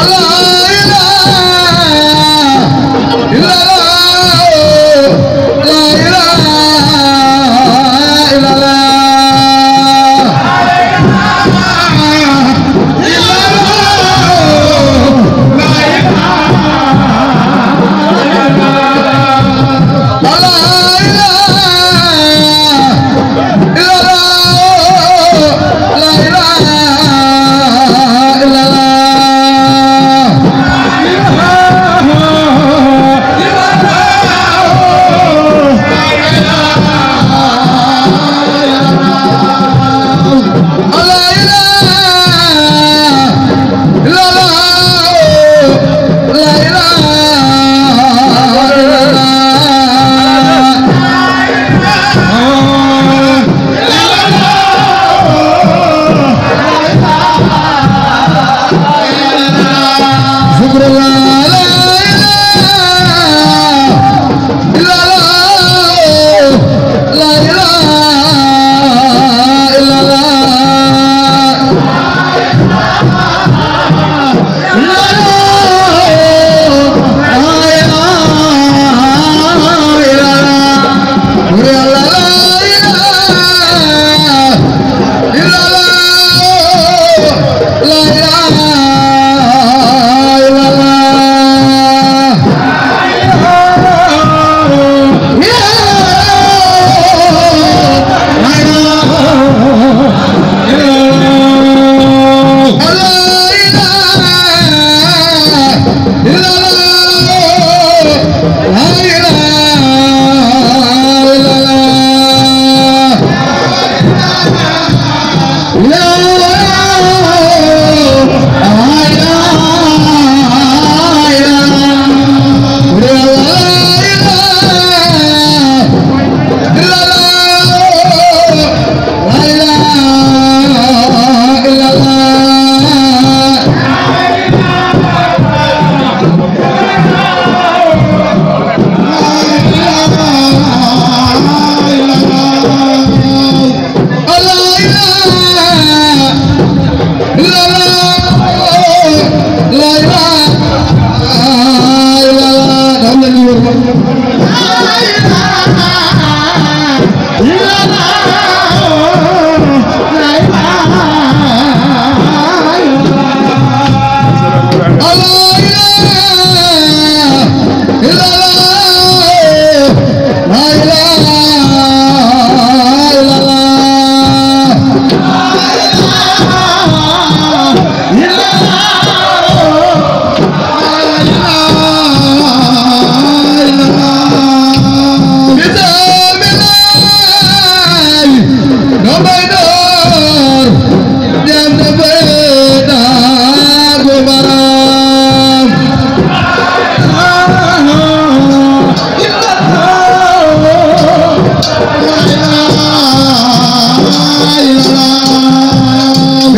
Hãy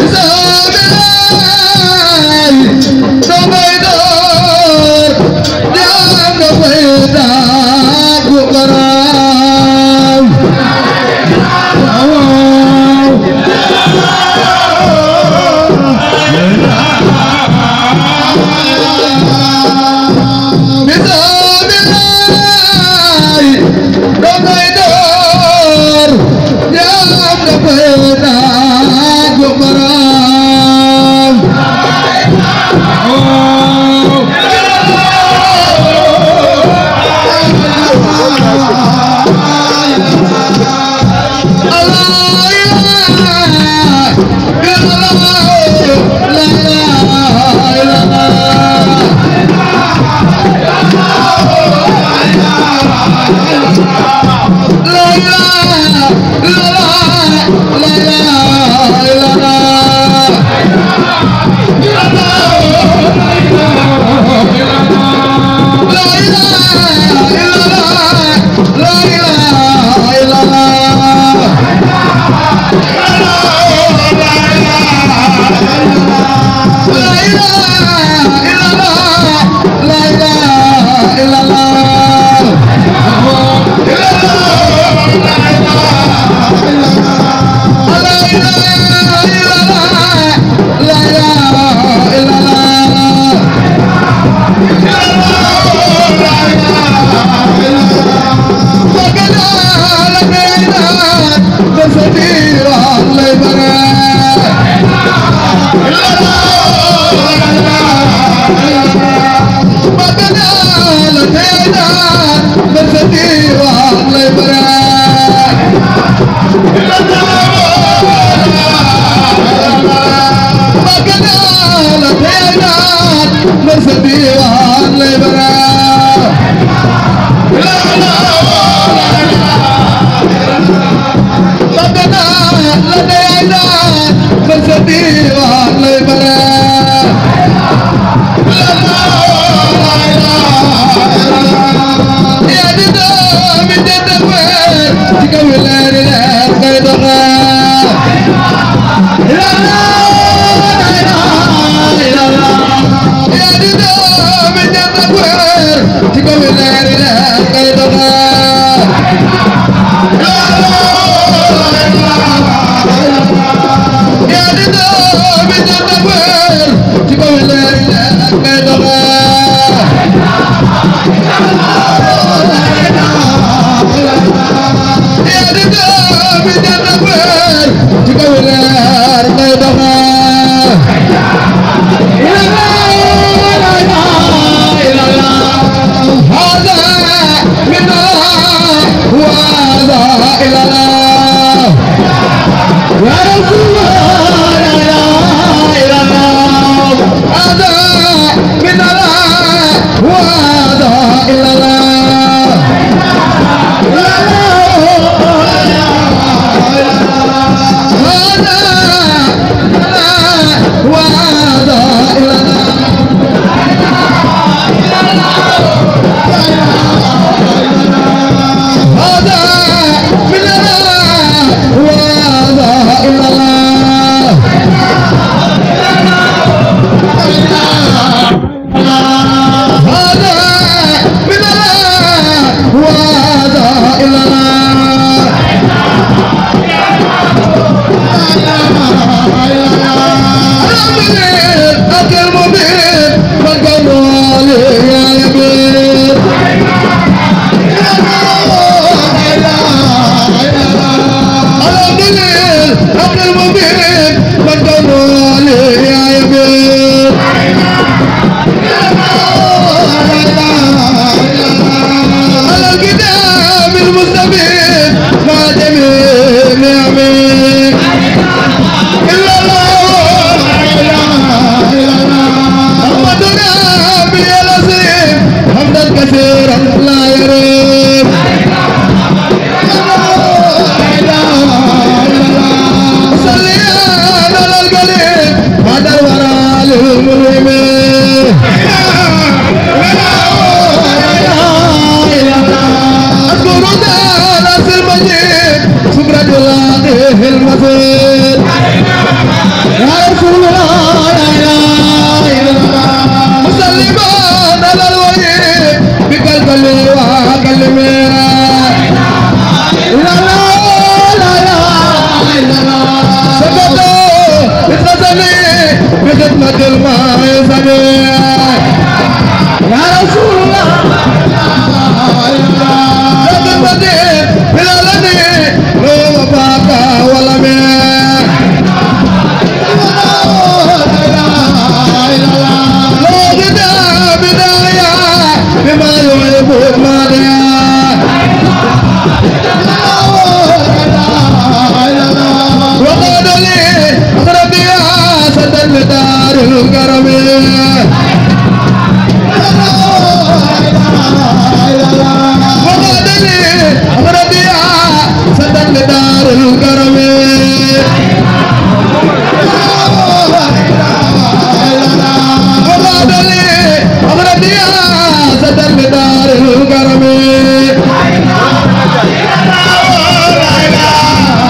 subscribe cho kênh Ghiền Mì Gõ để không bỏ lỡ رسول الله لا إله إلا الله مسلما على الوجه بقلبي وقلبي لا إله إلا الله سبحانه بخدمة بخدمة المعزة يا رسول الله خدمتي بلالني لو وفاك ولا مين لو بداية بما يحب المادية وقال لي أخربي سد لدار الكرم وقال لي أخربي سد لدار الكرم وقال لي أخربي سد لدار الكرم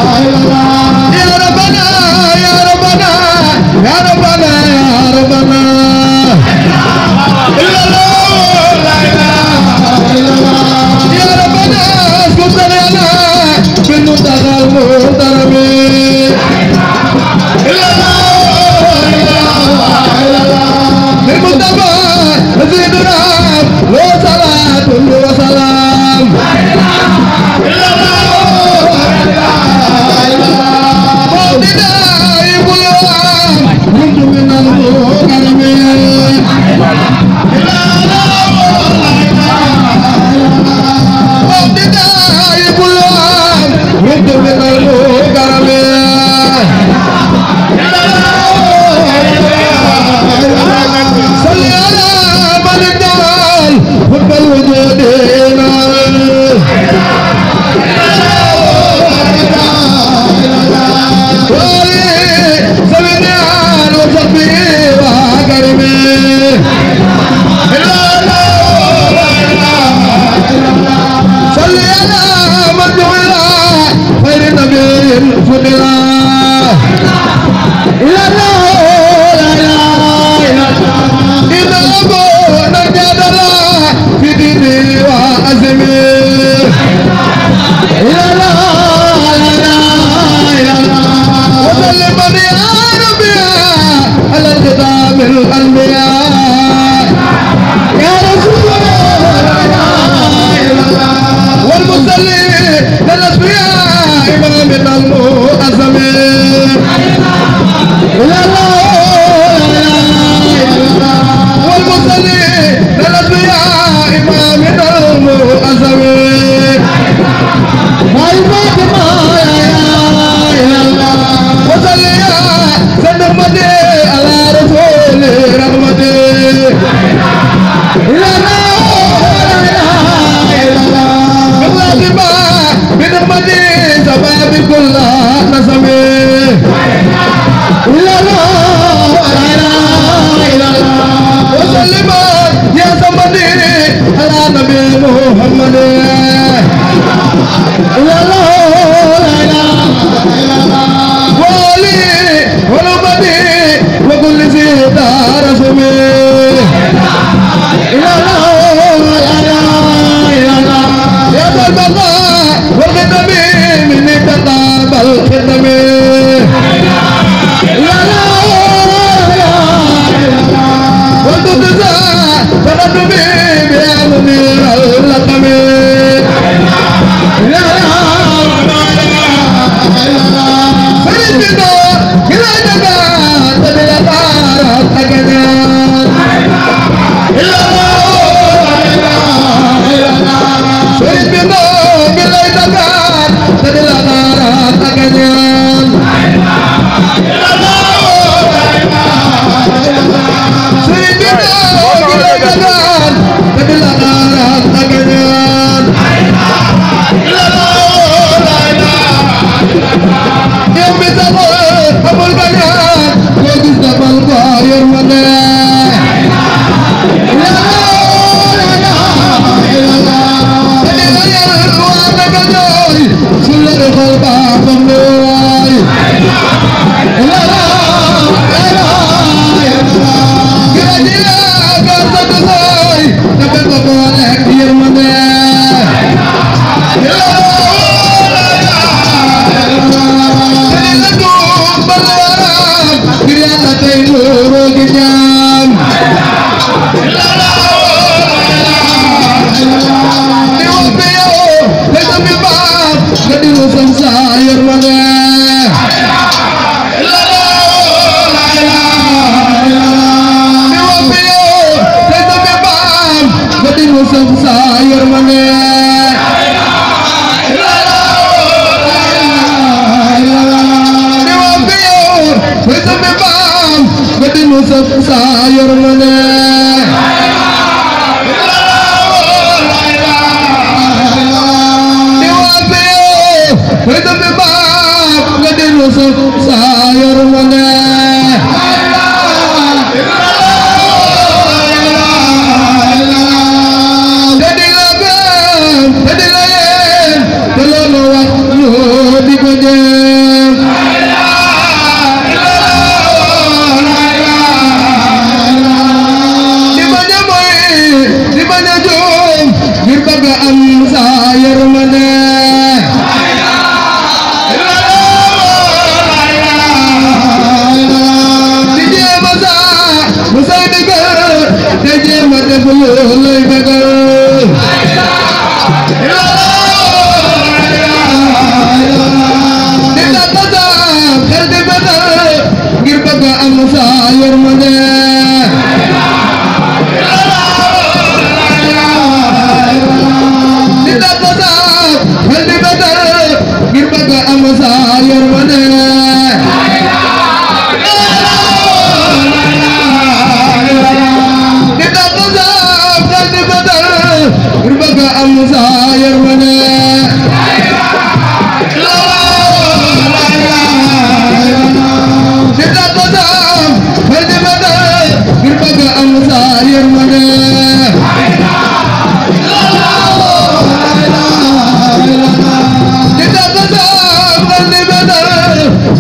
يا ربنا يا ربنا يا ربنا يا ربنا إلا الله لا إله إلا الله يا ربنا اسكت لنا بالمنتهى المحترم إلا الله إلا الله بالمنتهى سيدنا وصلاة وسلام إلا الله كنت من المكرمين وابتدائي كلهم كنت من المكرمين صل على من الدال حب الوجودين yàlla tey nuuru gi jaam di woppi yow te tamit baax nga di lu sam saa yërmande di woppi yow te tamit baax nga di lu sam saa yërmande sa yërmande di wafe way tambe baab nga delu sa yërmande te di la gëm te di la yeen te loolu wax ñu di ko jéem am sa yërmande di jéem a sa bu say dëggal te jéem a def lu lay dëggal di tàggat sa xel di bëtal ngir bëgg am sa yërmande am sa yërmande di tàgg sa xel di bëtal ngir bëgg am sa yërmande di tàgg sa xel di bëtal ngir bëgg am sa yërmande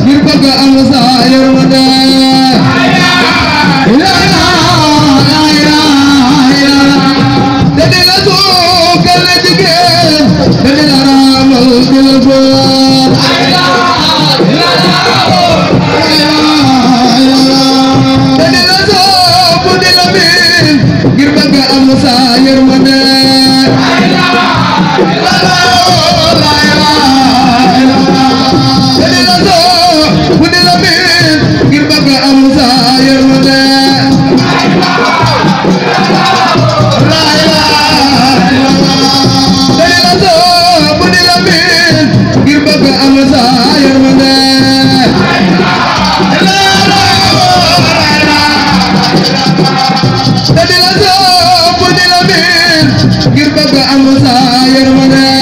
ngir bëgg am sa yërmande te di la suukal ne jigéen te di la raamal di la góor te di la soobu di la miin ngir bëgg am sa yërmande ngir bëgg am sa yërmande te di la soobu di la miin ngir bëgg am sa yërmande te di la soobu di la miin ngir bëgg am sa yërmande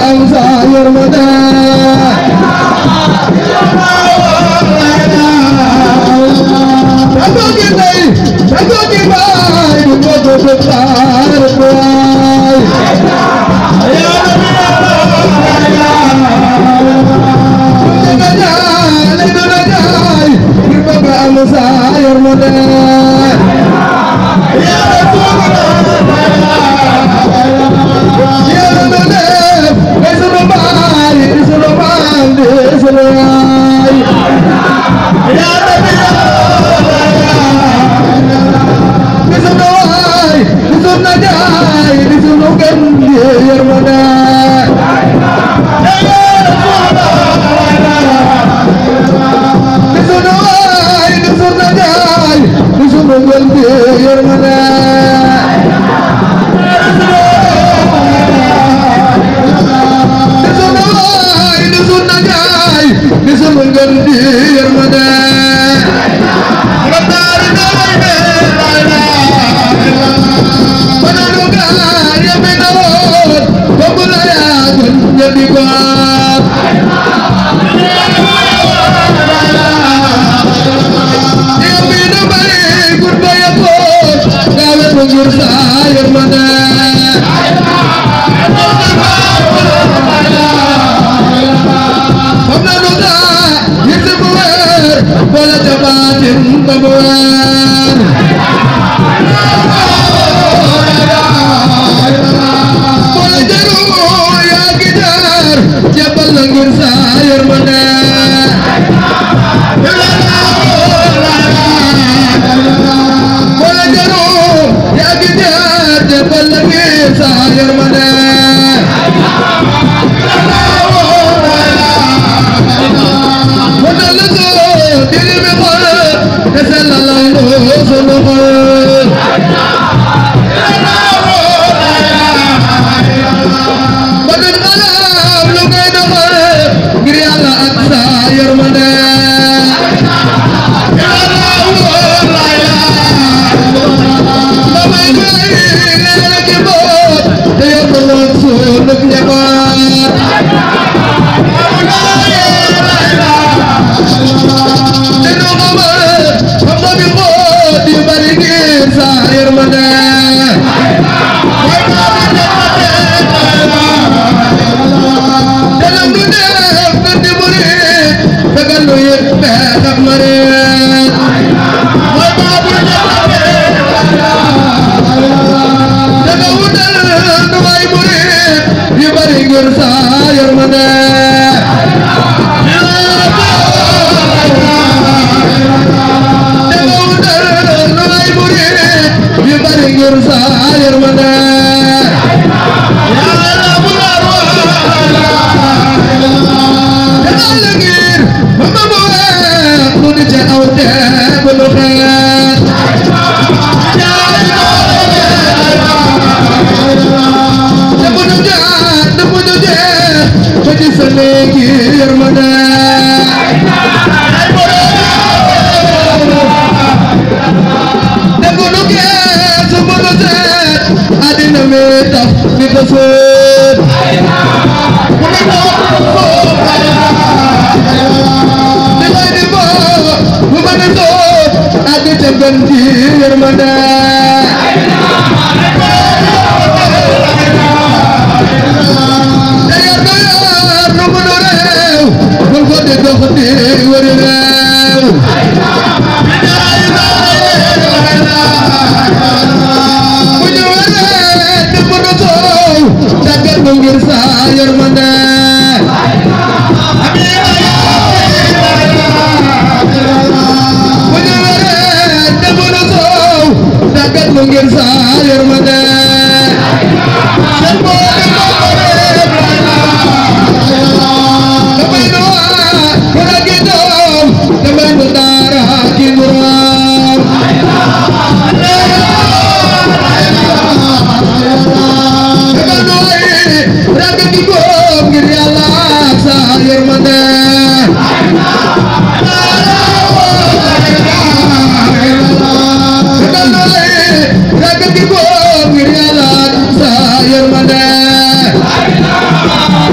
am sa yërmande Aku kita baik untuk bertahan baik.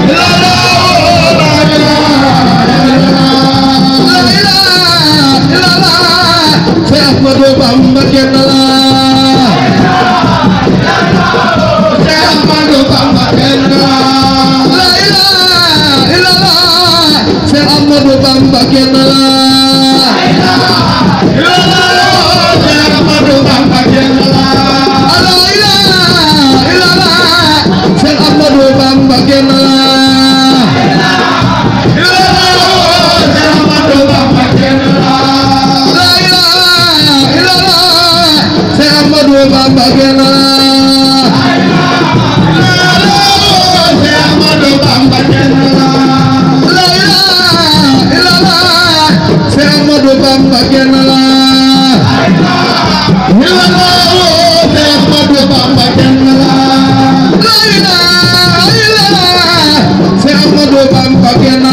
Ya Ahmadu Bamba kenn la Cheikh Ahmadu Bamba kenn la la ilaha illallah Cheikh Ahmadu Bamba kenn la Cheikh Ahmadu Bamba kenn la la ilaha illallah Cheikh Ahmadu Bamba kenn la Bamba kenn la la ilaha illallah Cheikh Ahmadu Bamba kenn la la ilaha illallah Cheikh Ahmadu Bamba kenn la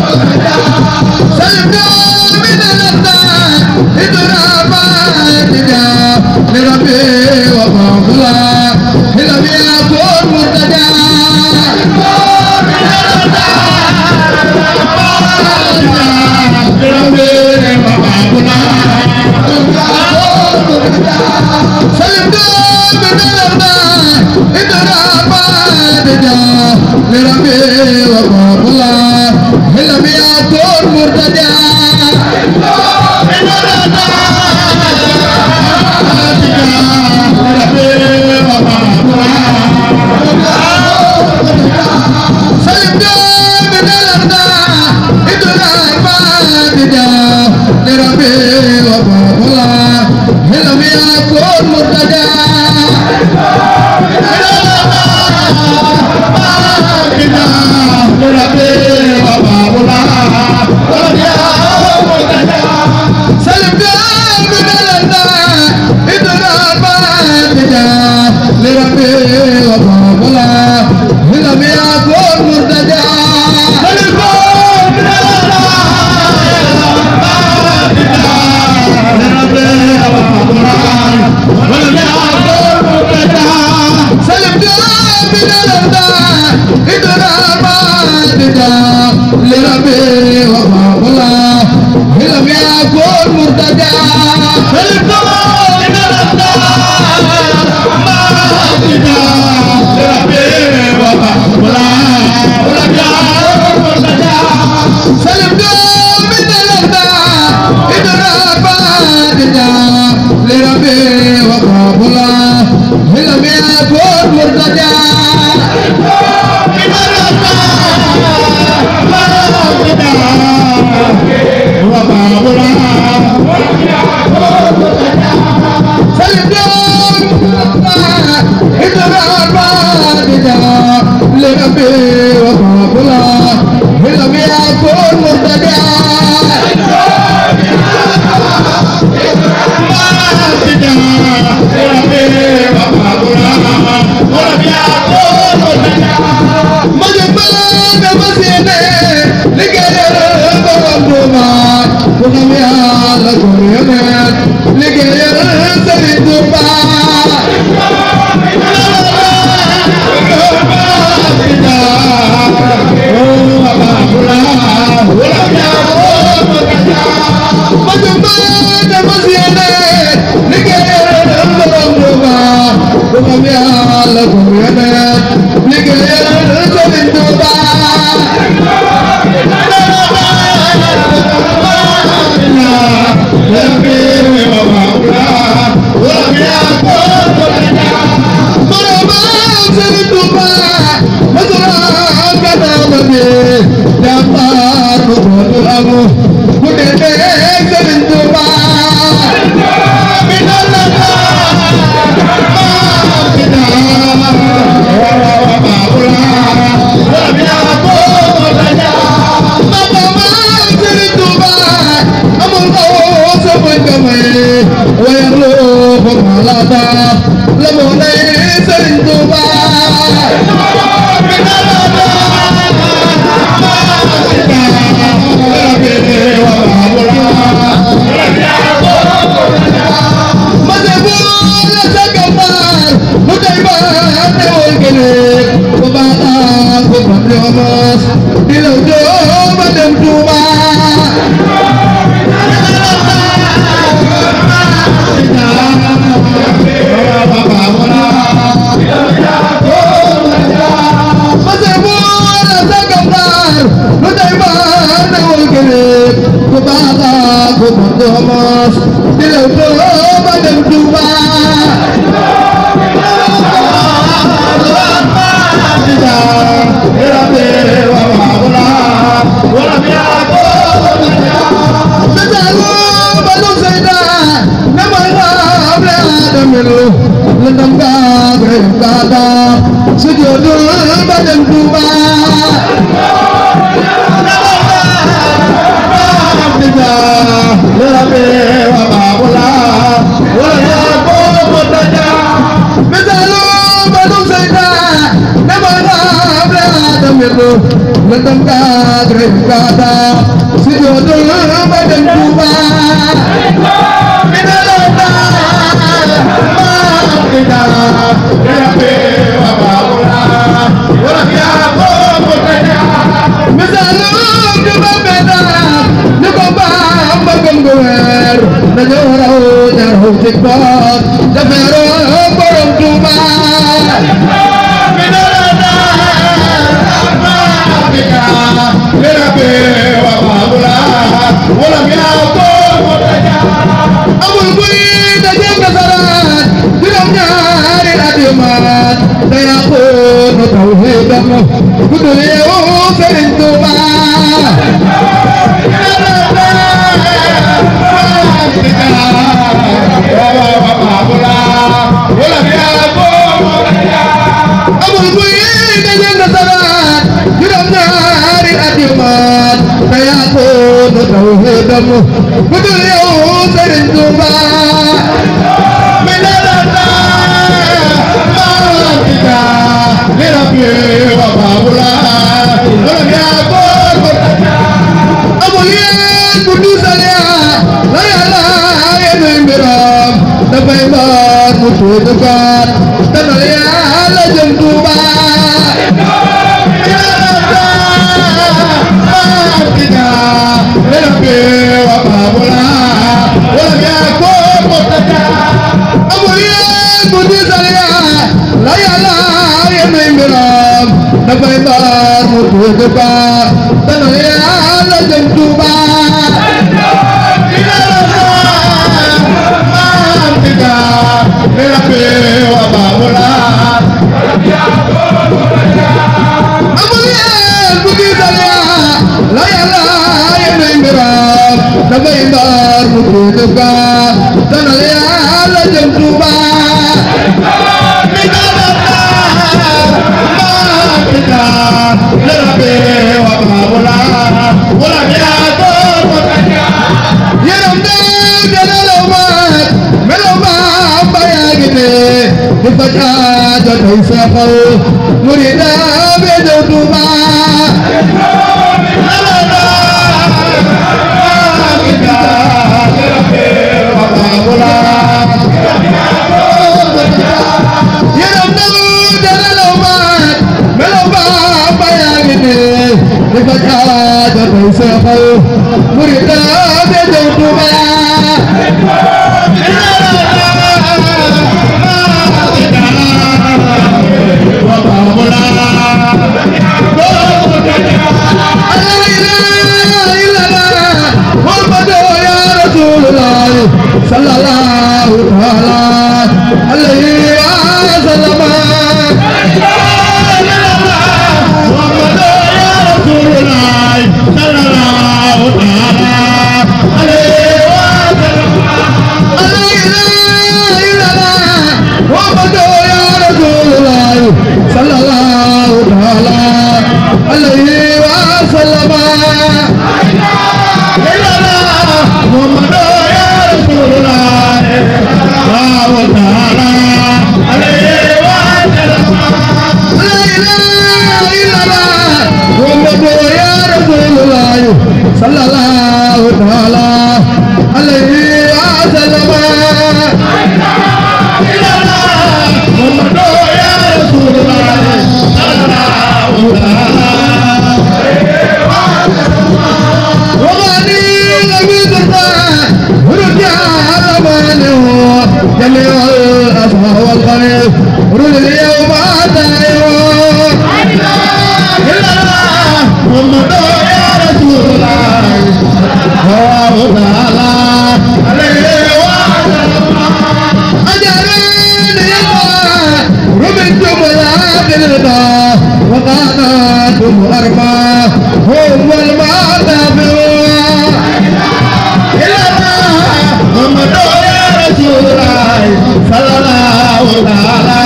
Murtada لربي وباب الله لم يكن مرتجى Borom Tuuba أدمان سيكون توحيدا بدنيا سرنتما أبو البيت جنة يرمنار الأدمان سيكون توحيدا بدنيا سرنتما من لربي وبابلا ولم يكن أبويا قدوس ليا لا يلا ينبرم تبيمار مشهدكار تناليا لجمتوبا لربي وبابلا ولم يكن أبويا قدوس ليا لا يلا ينبرم تبيمار مشهدكار تناليا لجمتوبا Nabayar mutuka tanaya la jemtuba minalata kita lerabe wa mawla wala ya to yaramda dalawat meloma bayagine dibaca jatuh safal murida be jemtuba sallallahu alaihi wasallam sallallahu ta'ala alaihi wasallam Muhammad ya Rasulullah sallallahu ta'ala wa mani nabi turba hurja ramanu jalil asma wal qalb rul yawma tayo Muhammad وقاناتهم أربعة هم المعتبر إلا محمد يا رسول الله صلى الله تعالى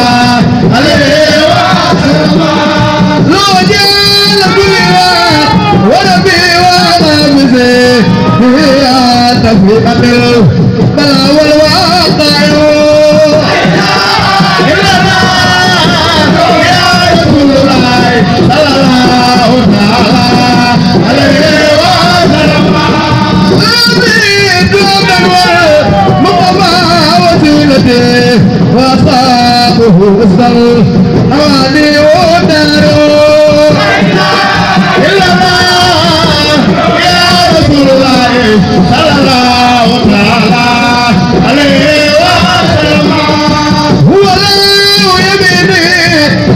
عليه وسلم لو جاء كل ونبي ونبي هي تفرقة البلاء والواقع وأصابه الزل أواني ودارو إلا الله يا رسول الله صلى الله تعالى عليه وسلم هو لا يميني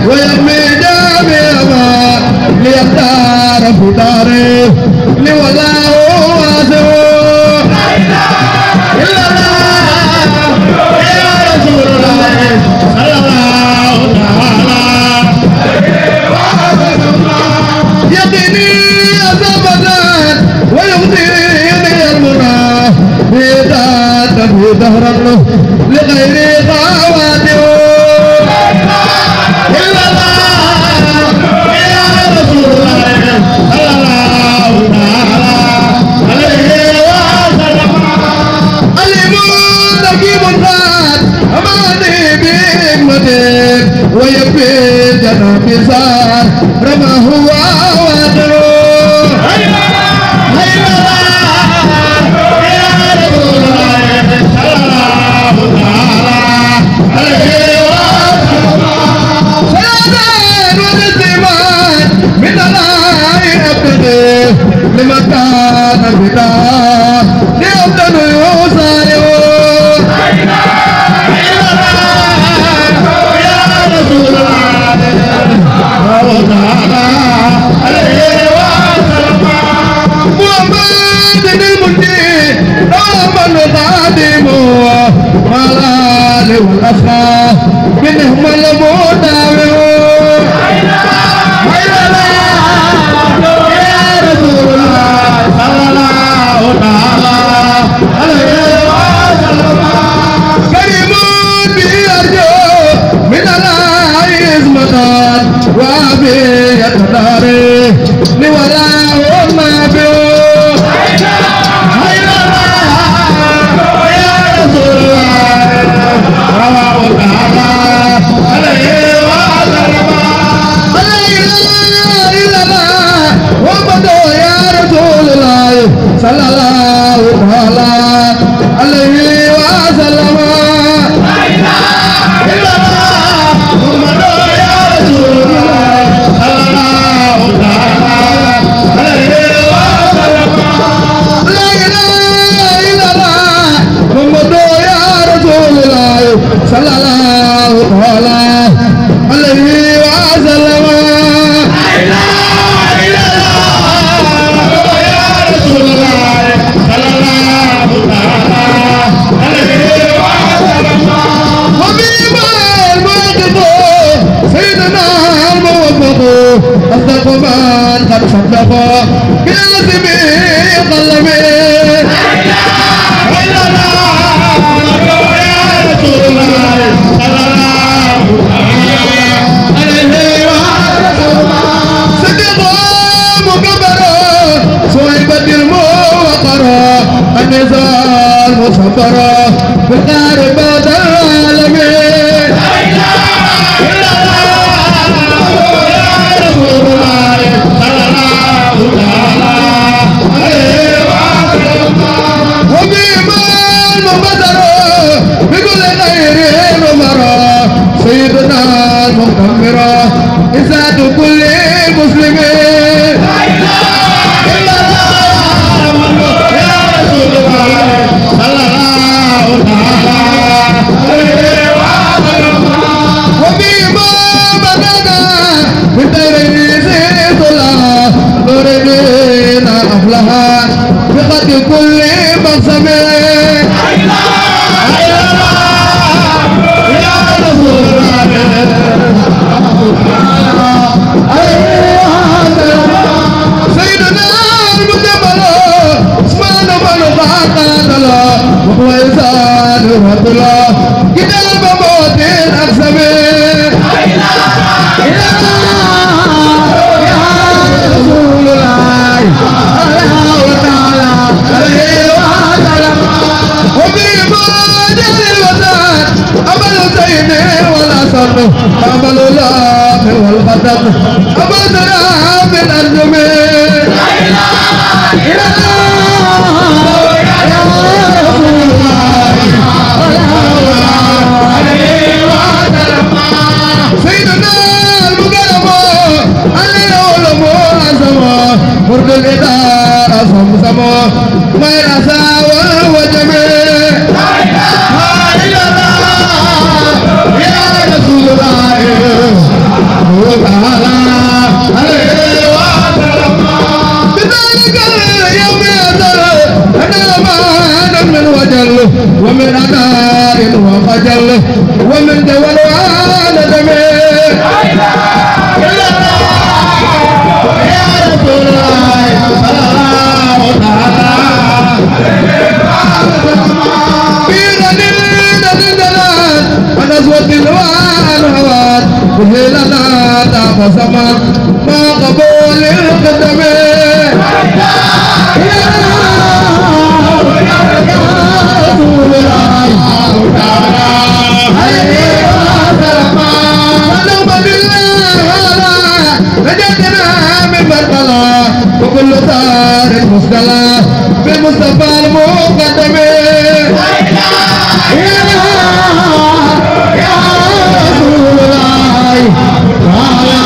ويمي جامعا ليختار في داره لولا واسعه إلا الله يا رسول الله صلى الله ويبي جناب زار رما هو وادرو لما كان البداية لأبدأ يوصل والأخاء منهم المداوي يا رسول الله صلى الله تعالى عليه وسلم كريم بيرجو من الله عزمة وابي يتداري لولاه ما بيو صلى الله عليه وسلم لا اله الا الله محمد يا رسول الله صلى الله عليه وسلم لا اله الا الله محمد يا رسول الله صلى الله عليه وسلم أصدق من قد صدق بلازم قلبي لا إله إلا الله يا رسول الله صلى الله عليه وسلم صدق مكبر صهيبة الموقر النزال مصبر بالقاربة العالمين لا إله إلا سيدنا المغفرة إسعاد كل مسلمين لا إله إلا الله يا رسول الله صلى الله عليه وسلم وبما بدنا من تريز الله نورين أفلها بقد كل مقسم لا إله إلا الله يا رسول سيدنا المجمل اسمان من فاقد وهو إنسان رحمة الله كتاب موت الأقسم لا إله إلا الله يا رسول الله الله تعالى عليه وسلم وبما جل الوزن أمل زين والأسن أمل الله والقدم أمل سلام الأنجم لا إله إلا الله يا رسول الله الله عليه وسلم سيدنا المكرم العلماء العظماء برد الإدارة صمصمة ما يرسى والوجمه لا إله إلا الله يا رسول الله تعالى عليه وسلم بذلك اليوم يزل أنا أمان من وجل ومن أنار وخجل ومن دول وندم لا إله إلا الله يا رسول الله صلى الله تعالى في غنيمة الجلال ونزوة الوان به لنا تقسم ما قبول القدم لا إله إلا الله يا رسول الله تعالى عليه وسلم وكل دار مسدلة بالمصطفى المقدم يا رسول الله صلى الله تعالى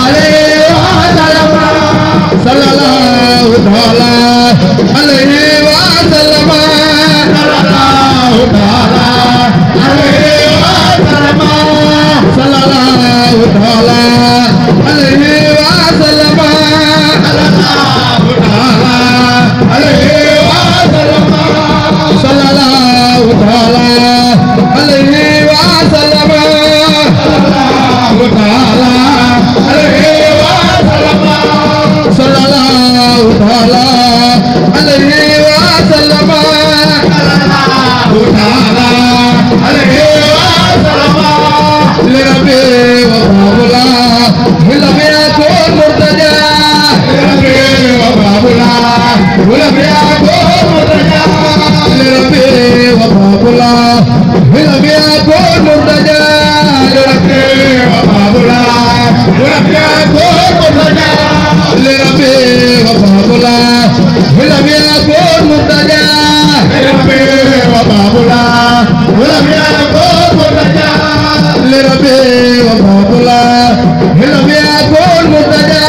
عليه وسلم صلى الله تعالى عليه وسلم صلى الله تعالى عليه وسلم صلى الله تعالى عليه وسلم صلى الله تعالى عليه وسلم صلى الله تعالى عليه وسلم صلى الله تعالى عليه وسلم صلى الله تعالى عليه وسلم لربي وباب الله ولم يكن مرتجى لربي وباب الله ولم يكن مرتجى لربي وباب الله ولم يكن مرتجى لربي وباب الله ولم يكن مرتجى لربي وباب الله ولم يكن مرتجى لربي وباب الله ولم يكن مرتجى لربي وباب الله ولم يكن مرتجى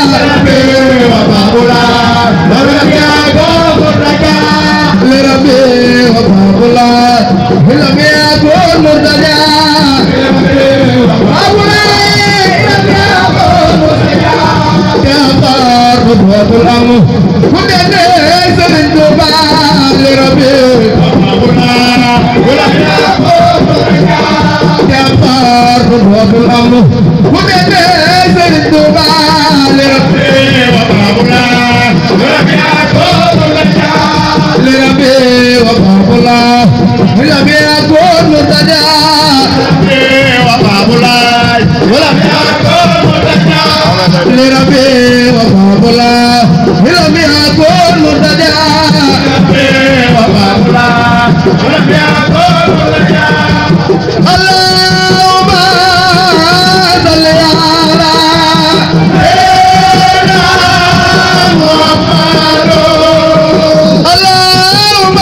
لربي وباب الله ولم يكن مرتجى لربي وباب الله ولم يكن مرتجى لربي وباب الله ولم يكن مرتجى كفار ربوة الأمر كل الناس من جبال لربي وباب الله ولم يكن مرتجى كفار ربوة الأمر كل الناس من جبال لربي وباب الله ولم يكن مرتجى لربي وباب الله ولم يكن مرتجى لربي وباب الله ولم يكن مرتجى لربي وباب الله ولم يكن مرتجى لربي وباب الله ولم يكن مرتجى اللهم صل على سيدنا محمد اللهم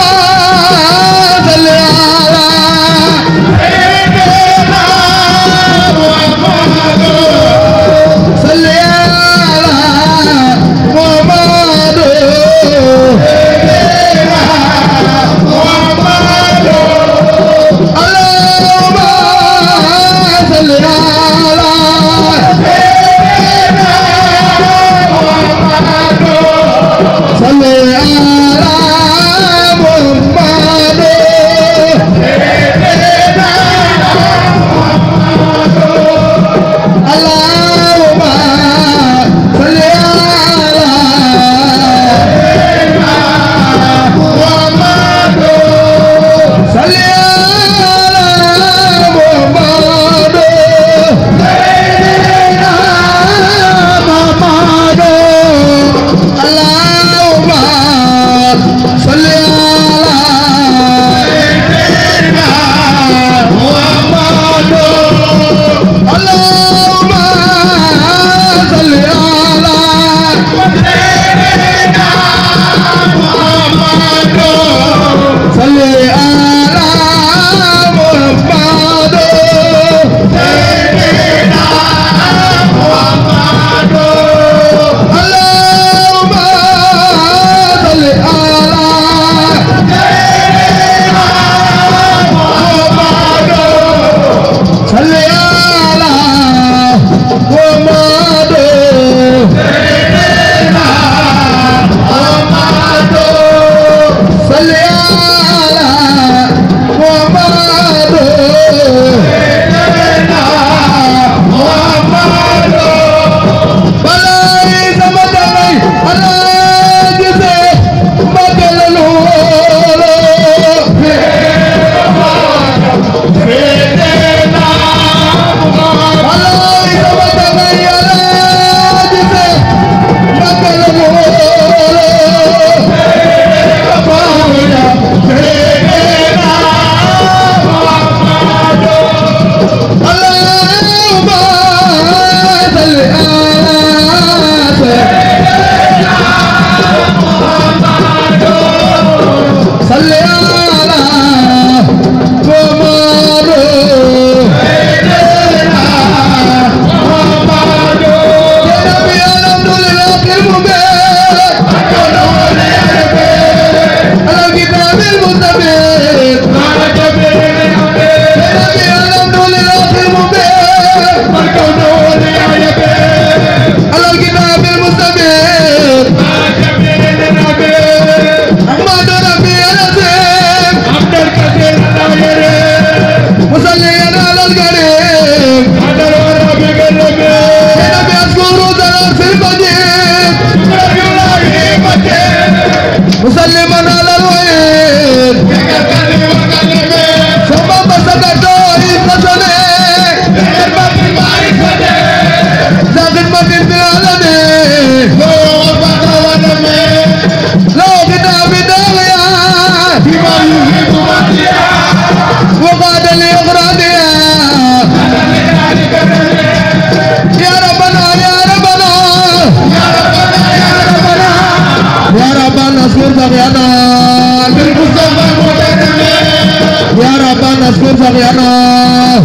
نشكر سقيانا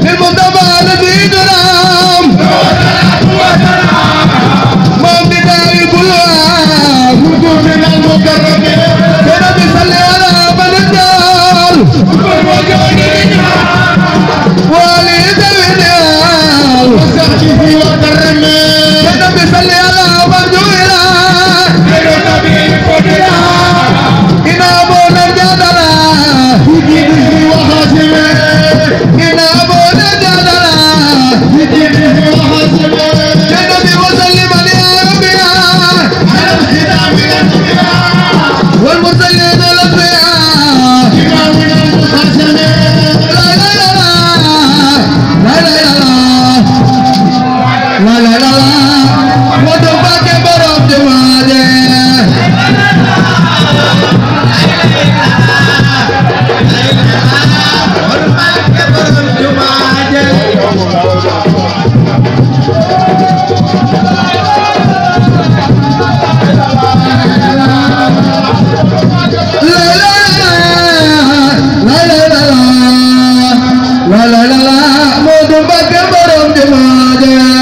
للمنتبه الذي درام من بداية كلها من المكرمين كنبي صلي على من الدار وليد الدار وسعته وكرمه كنبي صلي على من جوهلا كنبي فضلا إنابو نرجادلا بجيبه وحاسمه إنابو نرجادلا بجيبه وحاسمه كنبي وسلم يا ربنا على الختام الأنبياء والمرسلين الأنبياء إمامنا المحسن لا لا لا لا لا لا لا لا لا ودفاك برب جماله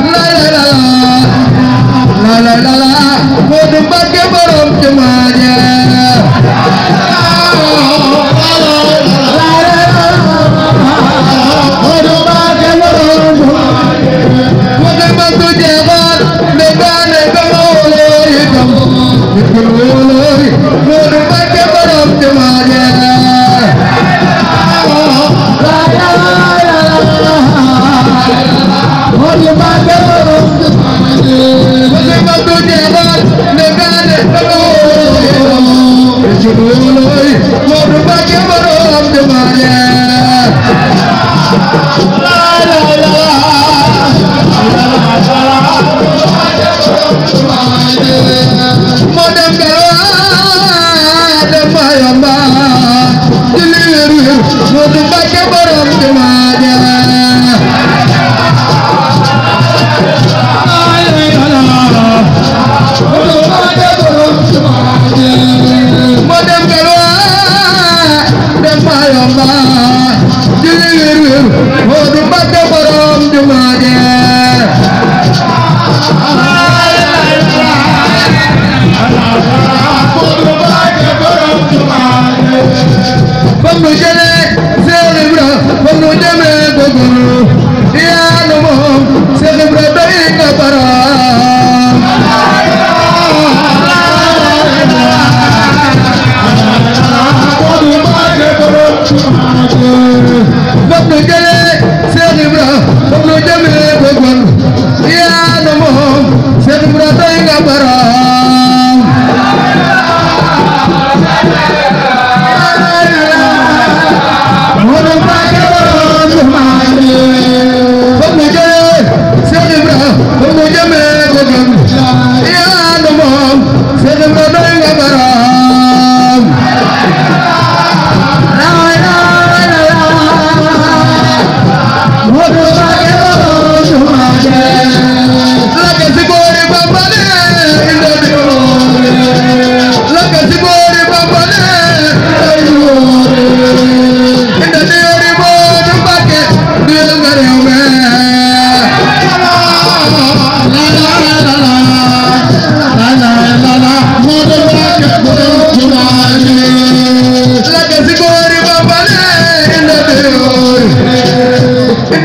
la la la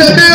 Allah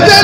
Talif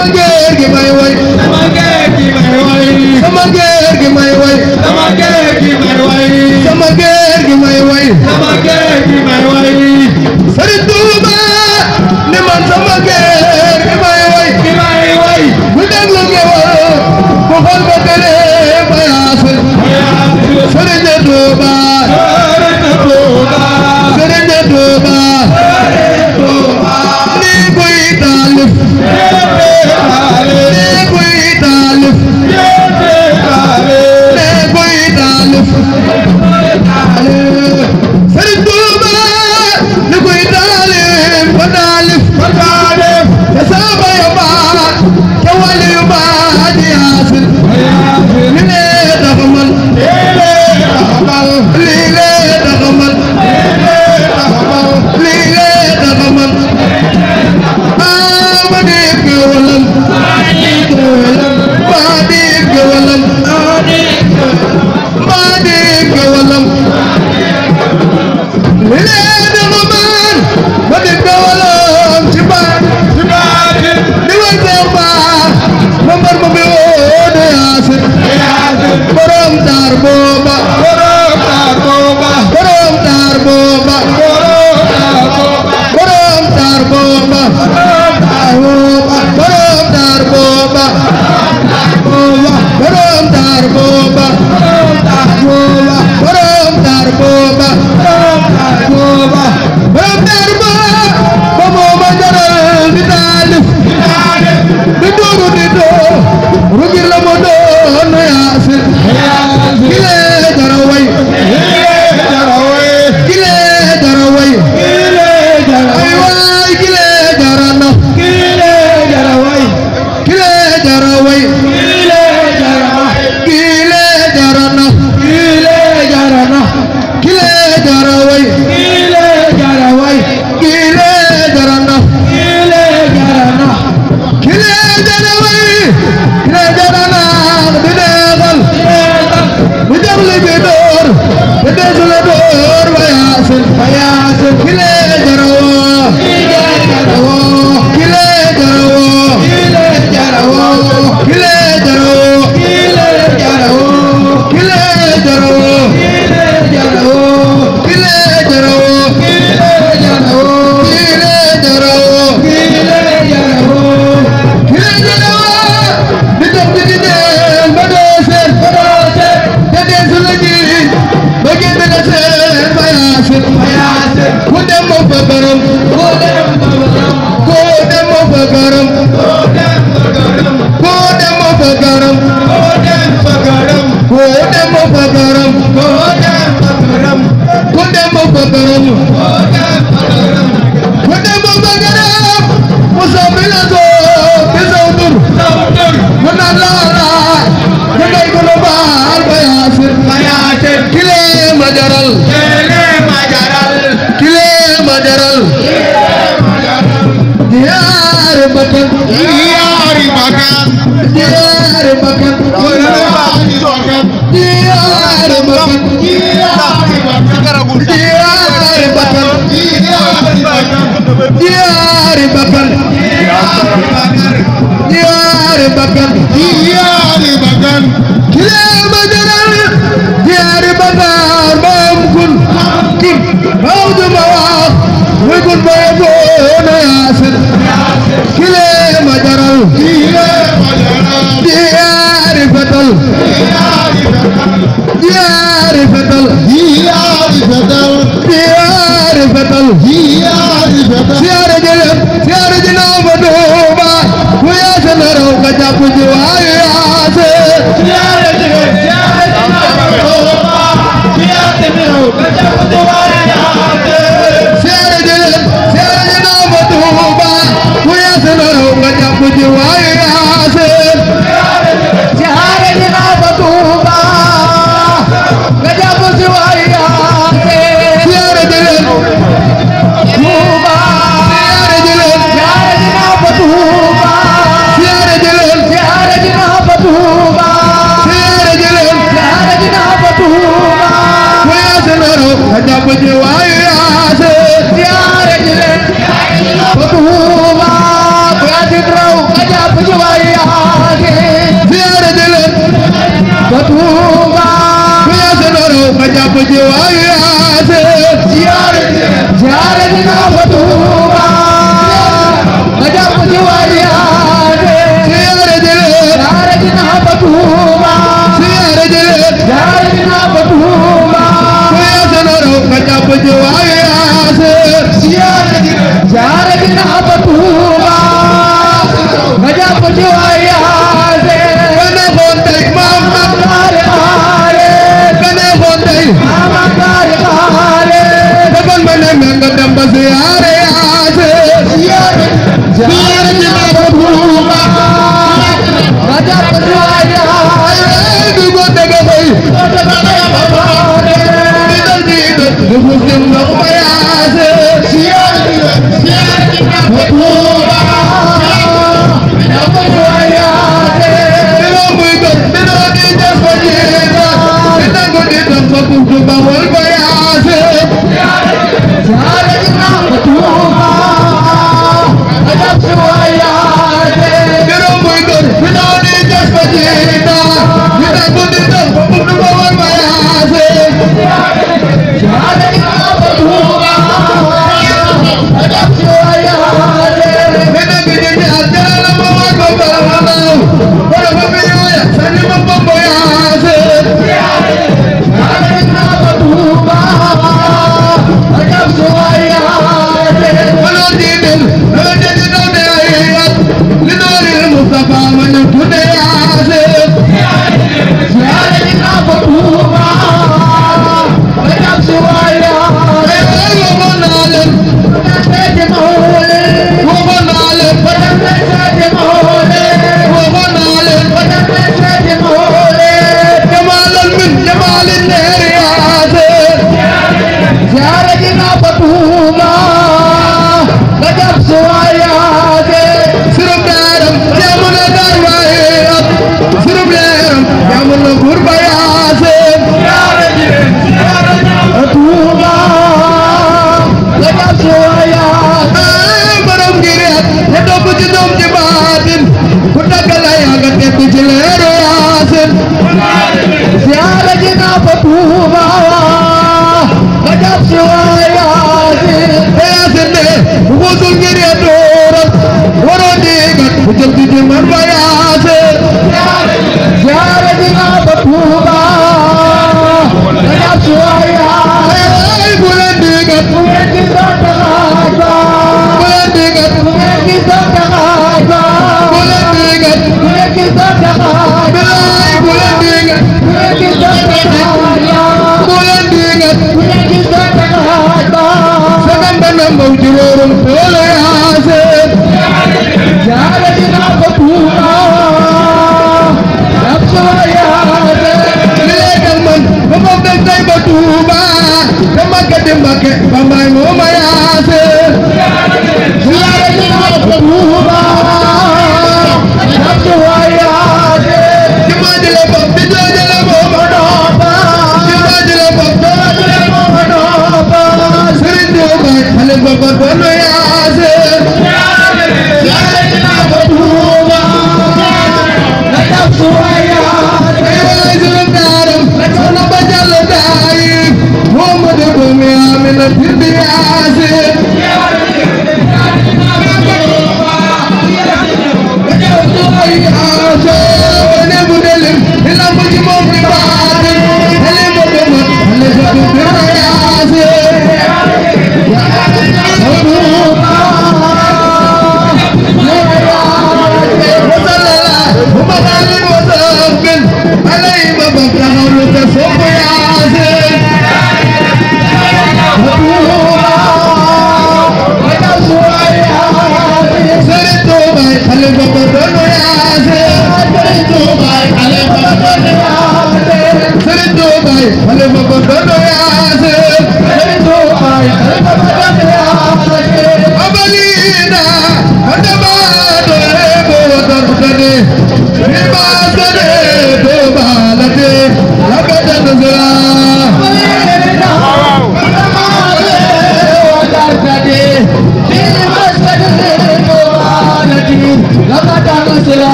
sama géer gi may way sama géer gi may way sama géer gi may way sama géer gi may way sama géer gi may way sama géer gi may way Sëriñ Tuuba ne man sama géer gi may way bu déglu ngewal bu xol ba tere bayaasul Sëriñ Tuuba Sëriñ Tuuba ni kuy taalif ni kuy taalif ni kuy taalif Sëriñ Tuuba ni kuy taalif ba taalif te saaba yu baax te wali yu baax di yaasin li lee tax man lii lee tax man lii lee tax man ma dégg walam ma dégg walam ma dégg walam lii lee tax man ma dégg walam ci baat di way teew baax ma mbar ma bi woo de yaasin borom taar booba borom taar booba borom taar booba borom taar booba borom taar booba borom taar booba borom taar booba borom taar booba ba moo ma jaral di taalif di dooru di doo rugir la mo doon yaasin kile jara way kile jara way ay waay kile jara na kile jara way kile jara way kile jara na kile jara na kile jara way kile jara way kile jara na kile jara na kile jara way kile jara na di neexal di dem li bi door di desu la door ba yaasin kile jara woo kile jara woo kile jara woo kile jara woo kile jara woo kile jara woo kile jara woo kile jara woo kile jara woo di dox di dem ba doo seen te desu la ji ba génn na seen ba yaasin ku dem moo fa garam ku dem moo fa garam ku dem moo fa garam ku dem moo fa garam ku dem moo fa garam ku dem moo fa garam musa bi la soo bi saw tur mu naan laala da ngay ko lo baal ba yaasin kile ma jaral kile ma jaral diyaari bakkan diyaari bakkan diyaari bakkan diyaari bakkan diyaari bakkan diyaari bakkan diyaari bakkan kile ma jaral diyaari bakkan moom kun mawdu ma wax muy kun ba yeboona yaasin kile ma jaral diyaari fetal diyaari fetal diyaari fetal siyaare jëlem siyaare ji naa ma duuba ku yaasa na raw ka jàpp ji waayu yaase siyaare jëlem siyaare ji naa ma duuba ku yaasa na raw ka jàpp ji waayu yaase siyaare jëlem siyaare ji naa ma duuba ku yaasa na raw ka jàpp ji waayu yaase siyaare ji naa ma duuba ka jàpp ji waayu yaase siyaare jëlem duuba Mustafa man tudde Yaasin ziyaare dina ko Tuuba ba jam si waaya waxoon naa leen seeti ma xoole waxoon naa leen ba dem seeti ma xoole waxoon naa leen ba dem seeti ma xoole jamaalal min jamaalin neer Yaasin ziyaare dina ko Tuuba ba jam si waaya sirum daaram jamuna dar waaye sirum leeram jamuna gurba Yaasin Tuuba la jam si waaya borom ngir te topp ci doom ci baatin ku dagala yaaga te ku ci leeru Yaasin ziyaara ji naa fa Tuuba la jam si waaya Yaasin de wusul ngir ya dooral waroo digat ku jëm ci man fa Yaasin ziyaara ji naa fa Tuuba la jam si waaya bu leen digat bu leen di sotaxaay ba bu leen digat bu leen di sotaxaay ba bu leen digat bu leen di sotaxaay ba bu leen digat bu leen di sotaxaay ba bu leen digat bu leen di sotaxaay ba sagam dana mbaw juróorum toole Yaasin ziyaara dina ko Tuuba jam si waaya li leegal man ba moom dañ tay ba Tuuba te Mbàkke di Mbàkke ba may mooma Yaasin ziyaare dina ko Tuuba jam si waaya ci ma jële bopp di joojale mooma nooba ci ma jële bopp joojale mooma nooba Sëriñ Tuuba xale ba ba doon Yaasin ziyaare dina ko Tuuba jam si waaya ay sirum daaram soxna ba jàll daay Muhammadu doomi Amina bint Yaasin ne bu delim ilam bu ci moom di baatin ele mo ko mat ele sa du bint Yaasin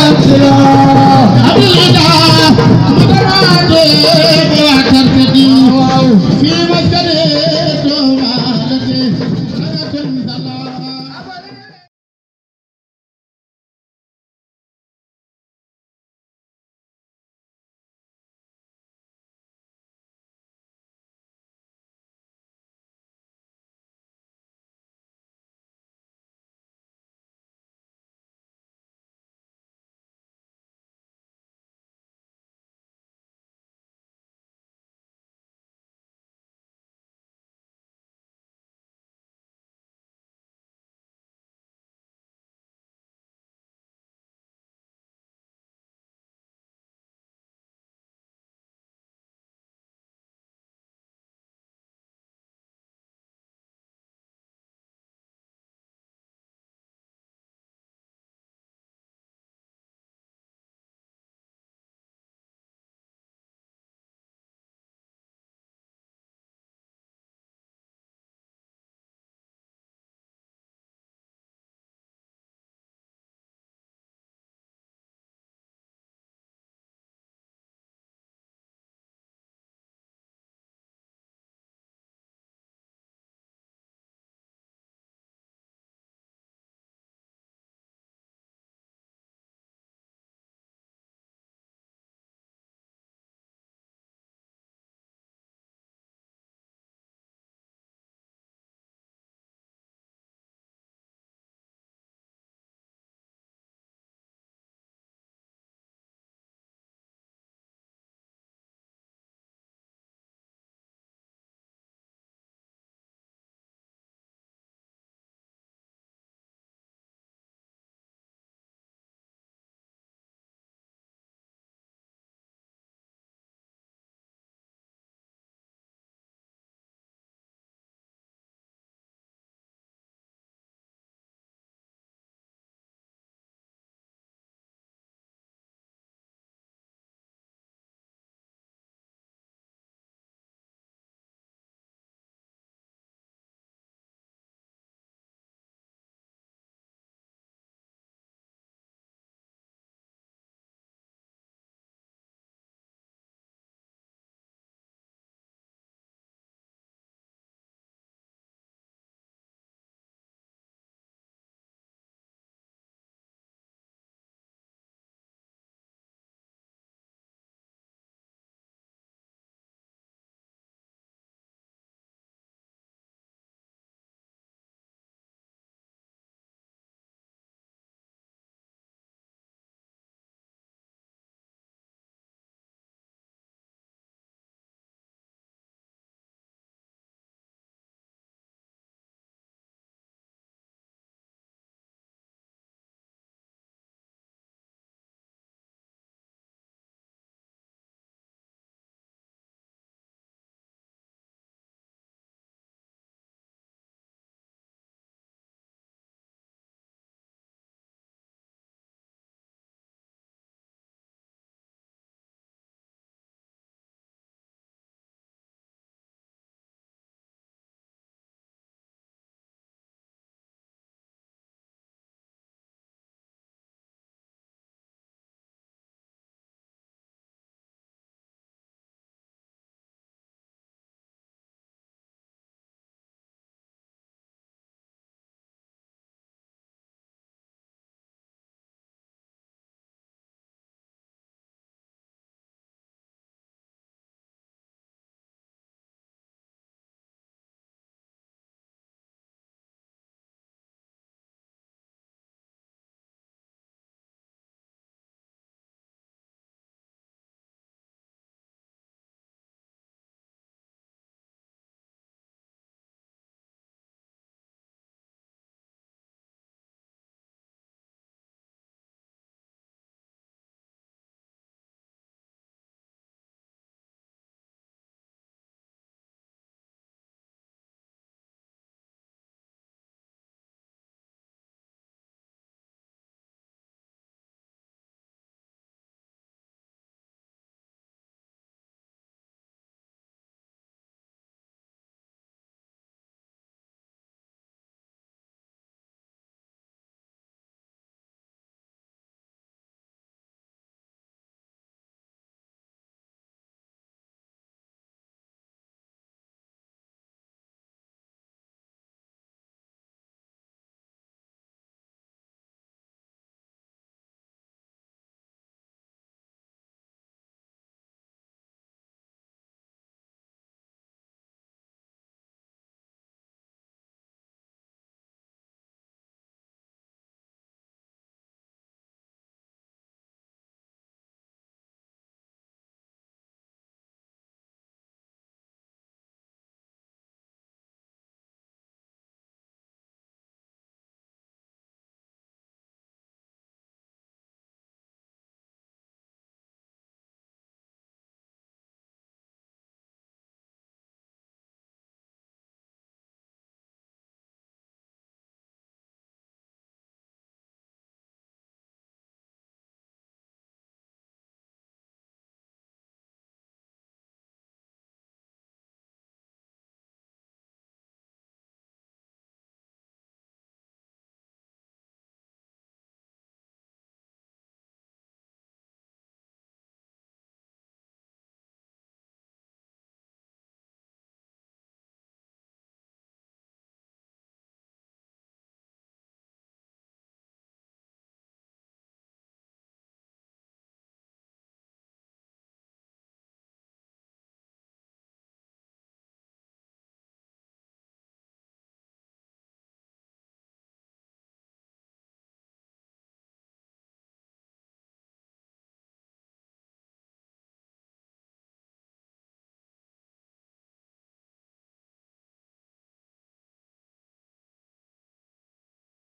Thank you.